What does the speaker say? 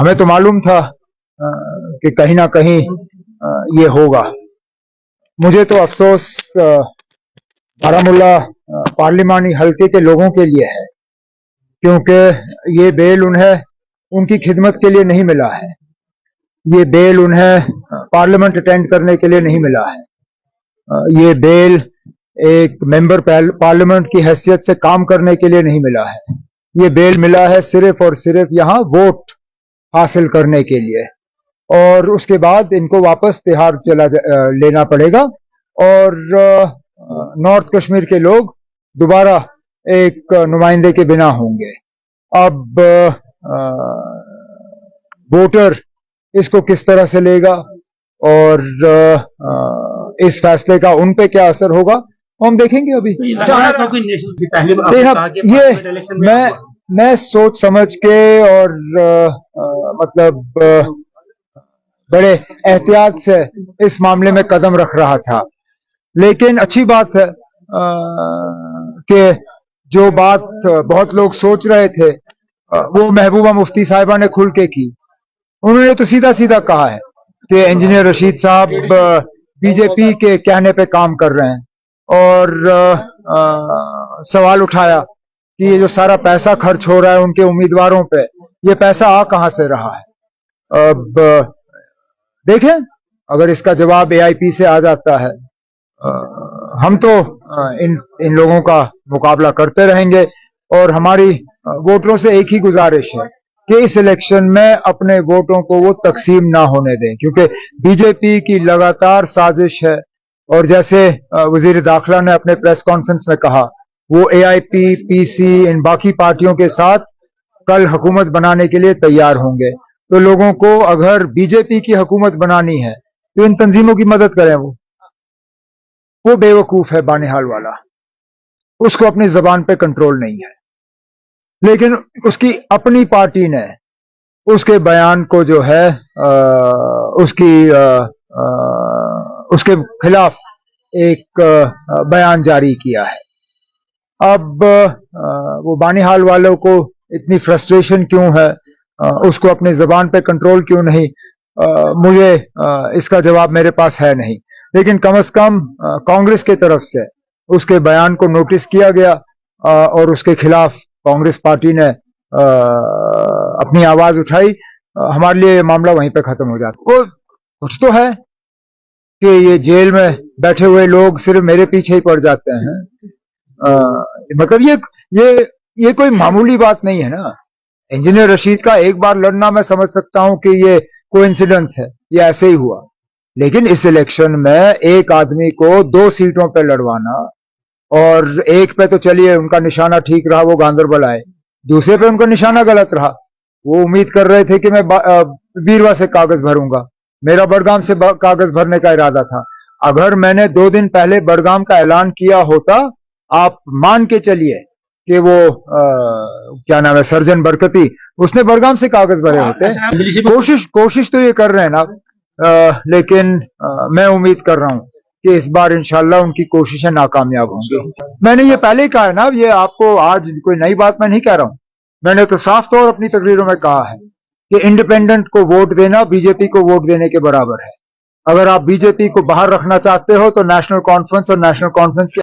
हमें तो मालूम था कि कहीं ना कहीं ये होगा। मुझे तो अफसोस बारामूला पार्लिमानी हल्के के लोगों के लिए है, क्योंकि ये बेल उन्हें उनकी खिदमत के लिए नहीं मिला है। ये बेल उन्हें पार्लियामेंट अटेंड करने के लिए नहीं मिला है। ये बेल एक मेंबर पार्लियामेंट की हैसियत से काम करने के लिए नहीं मिला है। ये बेल मिला है सिर्फ और सिर्फ यहाँ वोट हासिल करने के लिए, और उसके बाद इनको वापस तिहाड़ लेना पड़ेगा और नॉर्थ कश्मीर के लोग दोबारा एक नुमाइंदे के बिना होंगे। अब वोटर इसको किस तरह से लेगा और इस फैसले का उन पे क्या असर होगा हम देखेंगे। अभी ये मैं सोच समझ के और मतलब बड़े एहतियात से इस मामले में कदम रख रहा था, लेकिन अच्छी बात है कि जो बात बहुत लोग सोच रहे थे वो महबूबा मुफ्ती साहिबा ने खुल के की। उन्होंने तो सीधा सीधा कहा है कि इंजीनियर रशीद साहब बीजेपी के कहने पे काम कर रहे हैं, और सवाल उठाया कि ये जो सारा पैसा खर्च हो रहा है उनके उम्मीदवारों पे, ये पैसा आ कहां से रहा है। अब देखें, अगर इसका जवाब एआईपी से आ जाता है, हम तो इन लोगों का मुकाबला करते रहेंगे, और हमारी वोटरों से एक ही गुजारिश है कि इस इलेक्शन में अपने वोटों को वो तकसीम ना होने दें, क्योंकि बीजेपी की लगातार साजिश है। और जैसे वजीर दाखिला ने अपने प्रेस कॉन्फ्रेंस में कहा, वो एआईपी, पीसी, इन बाकी पार्टियों के साथ कल हुकूमत बनाने के लिए तैयार होंगे। तो लोगों को अगर बीजेपी की हुकूमत बनानी है तो इन तंजीमों की मदद करें। वो बेवकूफ है बानिहाल वाला, उसको अपनी जबान पे कंट्रोल नहीं है, लेकिन उसकी अपनी पार्टी ने उसके बयान को जो है उसके खिलाफ एक बयान जारी किया है। अब वो बानिहाल वालों को इतनी फ्रस्ट्रेशन क्यों है, उसको अपनी जबान पे कंट्रोल क्यों नहीं, मुझे इसका जवाब मेरे पास है नहीं। लेकिन कम से कम कांग्रेस की तरफ से उसके बयान को नोटिस किया गया और उसके खिलाफ कांग्रेस पार्टी ने अपनी आवाज उठाई। हमारे लिए ये मामला वहीं पे खत्म हो जाता। वो कुछ तो है कि ये जेल में बैठे हुए लोग सिर्फ मेरे पीछे ही पड़ जाते हैं, मतलब ये कोई मामूली बात नहीं है ना। इंजीनियर रशीद का एक बार लड़ना मैं समझ सकता हूं कि ये कोइंसिडेंस है, ये ऐसे ही हुआ, लेकिन इस इलेक्शन में एक आदमी को 2 सीटों पे लड़वाना, और एक पे तो चलिए उनका निशाना ठीक रहा, वो गांधरबल आए, दूसरे पे उनका निशाना गलत रहा। वो उम्मीद कर रहे थे कि मैं बीरवा से कागज भरूंगा, मेरा बड़गाम से कागज भरने का इरादा था। अगर मैंने 2 दिन पहले बड़गाम का ऐलान किया होता, आप मान के चलिए कि वो क्या नाम है, सर्जन बरकती, उसने बड़गाम से कागज भरे होते। कोशिश तो ये कर रहे हैं ना, लेकिन मैं उम्मीद कर रहा हूं कि इस बार इंशाल्लाह उनकी कोशिशें नाकामयाब होंगी। मैंने ये पहले ही कहा है ना, ये आपको आज कोई नई बात मैं नहीं कह रहा हूं। मैंने तो साफ तौर अपनी तकरीरों में कहा है कि इंडिपेंडेंट को वोट देना बीजेपी को वोट देने के बराबर है। अगर आप बीजेपी को बाहर रखना चाहते हो तो नेशनल कॉन्फ्रेंस और नेशनल कॉन्फ्रेंस के